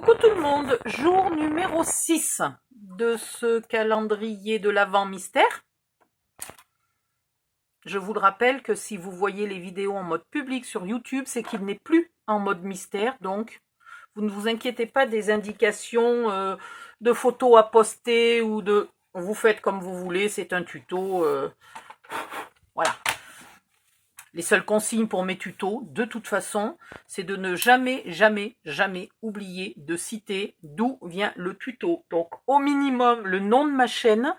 Coucou tout le monde, jour numéro 6 de ce calendrier de l'Avent mystère. Je vous le rappelle que si vous voyez les vidéos en mode public sur YouTube, c'est qu'il n'est plus en mode mystère, donc vous ne vous inquiétez pas des indications de photos à poster ou de... Vous faites comme vous voulez, c'est un tuto, voilà. Les seules consignes pour mes tutos, de toute façon, c'est de ne jamais, jamais, jamais oublier de citer d'où vient le tuto. Donc, au minimum, le nom de ma chaîne,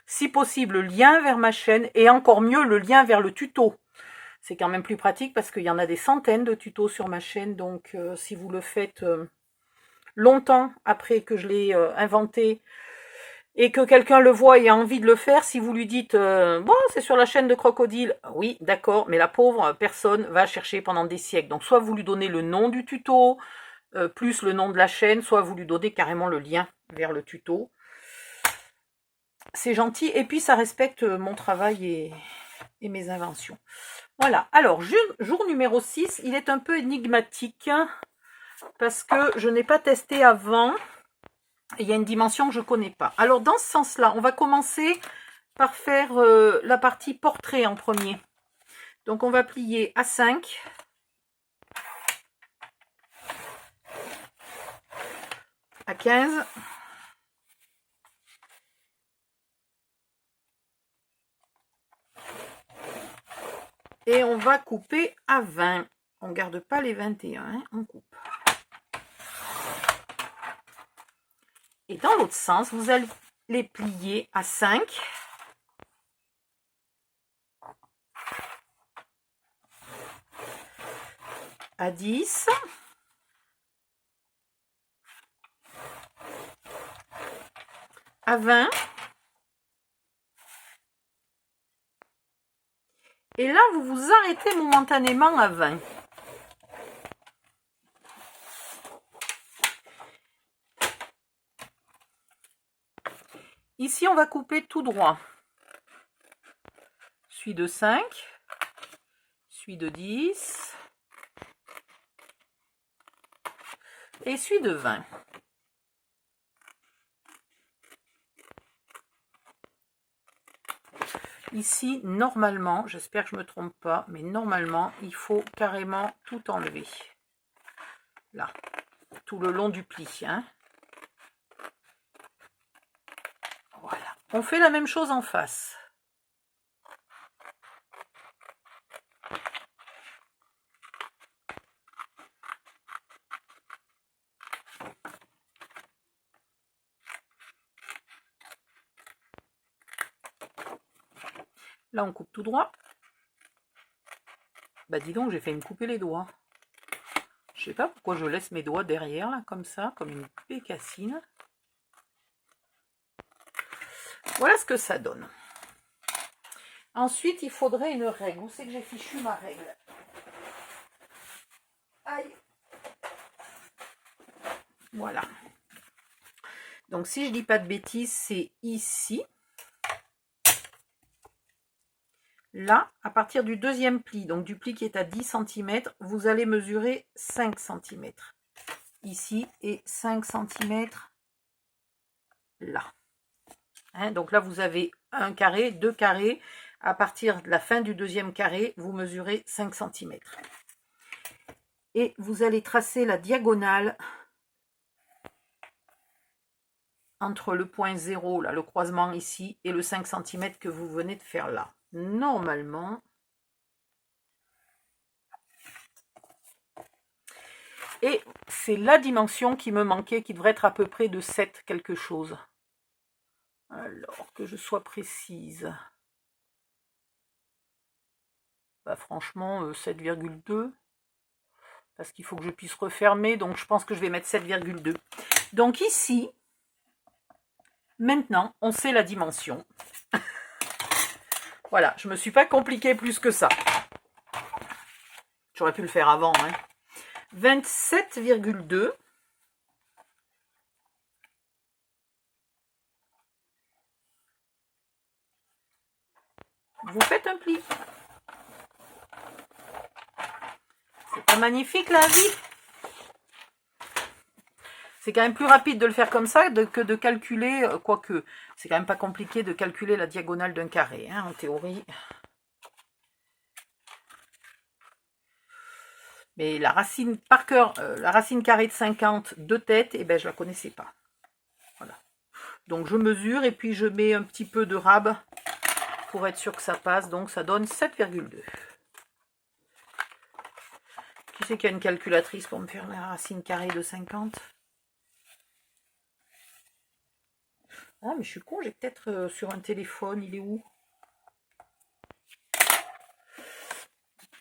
si possible, le lien vers ma chaîne, et encore mieux, le lien vers le tuto. C'est quand même plus pratique parce qu'il y en a des centaines de tutos sur ma chaîne, donc si vous le faites longtemps après que je l'ai inventé, et que quelqu'un le voit et a envie de le faire, si vous lui dites bon, c'est sur la chaîne de Crocodile, oui, d'accord, mais la pauvre personne va chercher pendant des siècles. Donc soit vous lui donnez le nom du tuto, plus le nom de la chaîne, soit vous lui donnez carrément le lien vers le tuto. C'est gentil, et puis ça respecte mon travail et mes inventions. Voilà, alors, jour numéro 6, il est un peu énigmatique, parce que je n'ai pas testé avant. Il y a une dimension que je ne connais pas. Alors, dans ce sens-là, on va commencer par faire la partie portrait en premier. Donc, on va plier à 5. À 15. Et on va couper à 20. On ne garde pas les 21, hein, on coupe. Et dans l'autre sens, vous allez les plier à 5. À 10. À 20. Et là, vous vous arrêtez momentanément à 20. Ici, on va couper tout droit. Celui de 5, celui de 10 et celui de 20. Ici, normalement, j'espère que je ne me trompe pas, mais normalement, il faut carrément tout enlever. Là, tout le long du pli. Hein. Voilà. On fait la même chose en face. Là, on coupe tout droit. Bah, dis donc, j'ai fait me couper les doigts. Je sais pas pourquoi je laisse mes doigts derrière, là, comme ça, comme une bécassine. Voilà ce que ça donne. Ensuite, il faudrait une règle. Où c'est que j'ai fichu ma règle? Aïe. Voilà. Donc, si je dis pas de bêtises, c'est ici. Là, à partir du deuxième pli, donc du pli qui est à 10 cm, vous allez mesurer 5 cm. Ici et 5 cm là. Hein, donc là, vous avez un carré, deux carrés. À partir de la fin du deuxième carré, vous mesurez 5 cm. Et vous allez tracer la diagonale entre le point 0, là, le croisement ici, et le 5 cm que vous venez de faire là. Normalement, et c'est la dimension qui me manquait, qui devrait être à peu près de 7 quelque chose. Alors, que je sois précise. Bah, franchement, 7,2. Parce qu'il faut que je puisse refermer, donc je pense que je vais mettre 7,2. Donc ici, maintenant, on sait la dimension. Voilà, je ne me suis pas compliqué plus que ça. J'aurais pu le faire avant. Hein. 27,2. Vous faites un pli. C'est pas magnifique la vie? C'est quand même plus rapide de le faire comme ça que de calculer, quoique, c'est quand même pas compliqué de calculer la diagonale d'un carré, hein, en théorie. Mais la racine par cœur, la racine carrée de 50, deux têtes, eh ben, je la connaissais pas. Voilà. Donc je mesure et puis je mets un petit peu de rab pour être sûr que ça passe. Donc ça donne 7,2. Qui c'est qu'il y a une calculatrice pour me faire la racine carrée de 50? Ah, mais je suis con, j'ai peut-être sur un téléphone, il est où?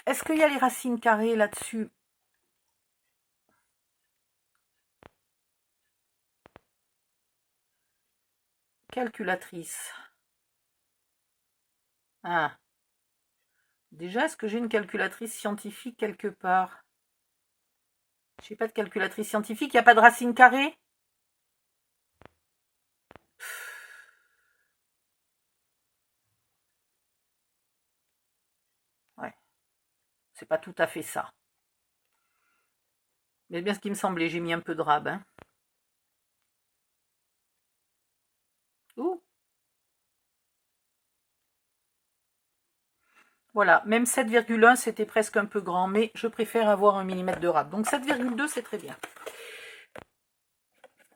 Est-ce qu'il y a les racines carrées là-dessus? Calculatrice. Ah. Déjà, est-ce que j'ai une calculatrice scientifique quelque part? Je n'ai pas de calculatrice scientifique, il n'y a pas de racine carrée? Ouais. C'est pas tout à fait ça. Mais bien ce qui me semblait, j'ai mis un peu de rab. Hein. Ouh. Voilà, même 7,1 c'était presque un peu grand, mais je préfère avoir 1 mm de rab. Donc 7,2 c'est très bien.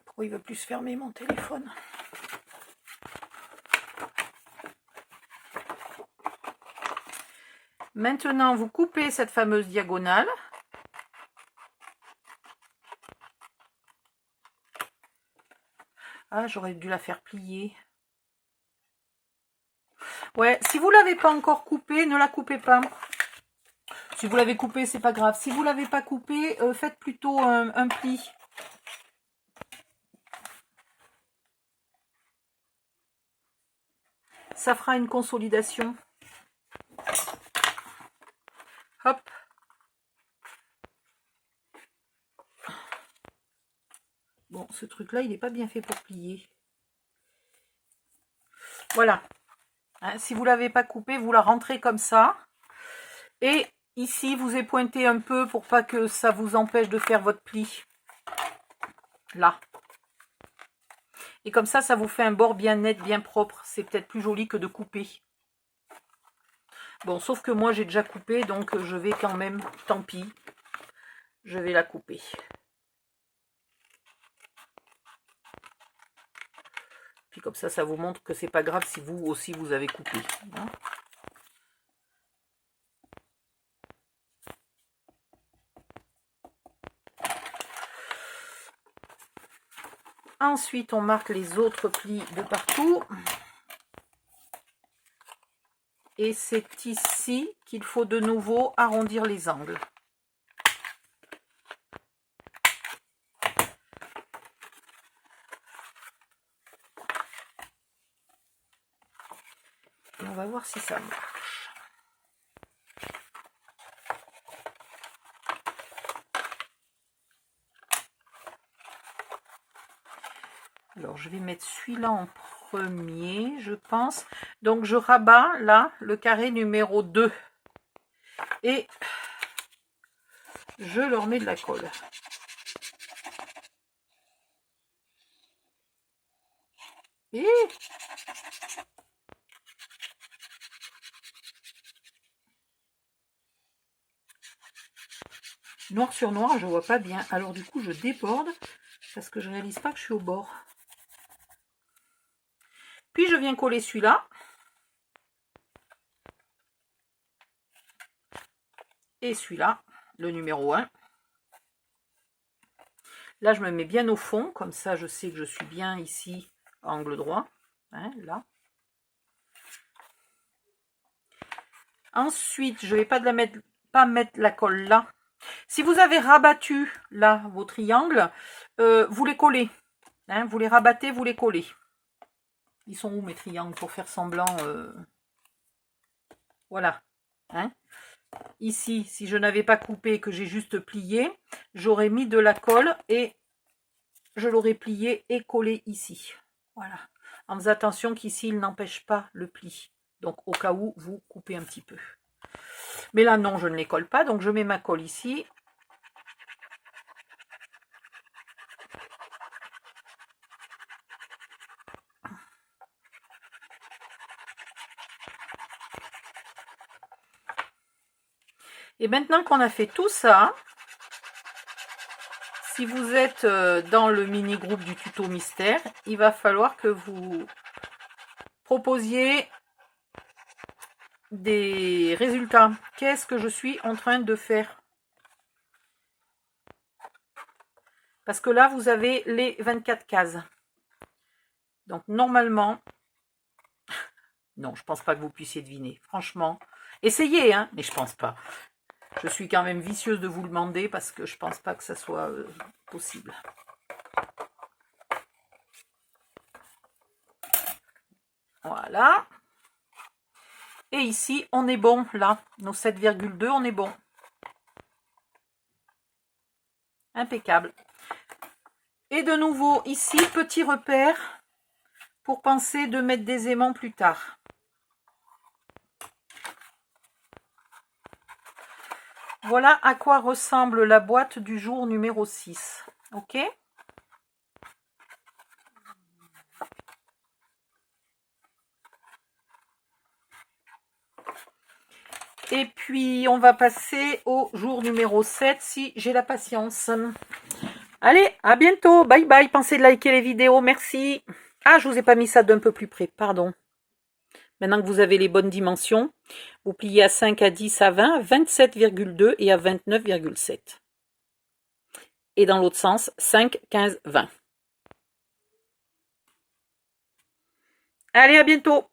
Pourquoi il ne veut plus se fermer mon téléphone? Maintenant, vous coupez cette fameuse diagonale. Ah, j'aurais dû la faire plier. Ouais, si vous ne l'avez pas encore coupée, ne la coupez pas. Si vous l'avez coupée, c'est pas grave. Si vous ne l'avez pas coupée, faites plutôt un pli. Ça fera une consolidation. Hop. Bon, ce truc-là, il n'est pas bien fait pour plier. Voilà. Hein, si vous ne l'avez pas coupé, vous la rentrez comme ça. Et ici, vous épointez un peu pour pas que ça vous empêche de faire votre pli. Là. Et comme ça vous fait un bord bien net, bien propre. C'est peut-être plus joli que de couper. Bon, sauf que moi, j'ai déjà coupé, donc je vais quand même, tant pis, je vais la couper. Puis comme ça vous montre que c'est pas grave si vous aussi vous avez coupé. Hein. Ensuite, on marque les autres plis de partout. Et c'est ici qu'il faut de nouveau arrondir les angles. Et on va voir si ça marche. Alors, je vais mettre celui-là en premier, je pense. Donc, je rabats, là, le carré numéro 2. Et je leur mets de la colle. Et noir sur noir, je vois pas bien. Alors, du coup, je déborde parce que je réalise pas que je suis au bord. Puis, je viens coller celui-là. Et celui-là, le numéro 1. Là, je me mets bien au fond, comme ça, je sais que je suis bien ici, à angle droit. Hein, là. Ensuite, je ne vais pas mettre la colle là. Si vous avez rabattu, là, vos triangles, vous les collez. Hein, vous les rabattez, vous les collez. Ils sont où mes triangles pour faire semblant Voilà. Hein. Ici, si je n'avais pas coupé, que j'ai juste plié, j'aurais mis de la colle et je l'aurais plié et collé ici. Voilà. En faisant attention qu'ici, il n'empêche pas le pli. Donc, au cas où, vous coupez un petit peu. Mais là, non, je ne les colle pas. Donc, je mets ma colle ici. Et maintenant qu'on a fait tout ça, si vous êtes dans le mini-groupe du tuto mystère, il va falloir que vous proposiez des résultats. Qu'est-ce que je suis en train de faire? Parce que là, vous avez les 24 cases. Donc, normalement, non, je pense pas que vous puissiez deviner. Franchement, essayez, hein, mais je pense pas. Je suis quand même vicieuse de vous le demander parce que je pense pas que ça soit possible. Voilà. Et ici, on est bon, là. Nos 7,2, on est bon. Impeccable. Et de nouveau, ici, petit repère pour penser de mettre des aimants plus tard. Voilà à quoi ressemble la boîte du jour numéro 6. Ok ? Et puis, on va passer au jour numéro 7 si j'ai la patience. Allez, à bientôt. Bye bye. Pensez de liker les vidéos. Merci. Ah, je vous ai pas mis ça d'un peu plus près. Pardon. Maintenant que vous avez les bonnes dimensions, vous pliez à 5, à 10, à 20, à 27,2 et à 29,7. Et dans l'autre sens, 5, 15, 20. Allez, à bientôt.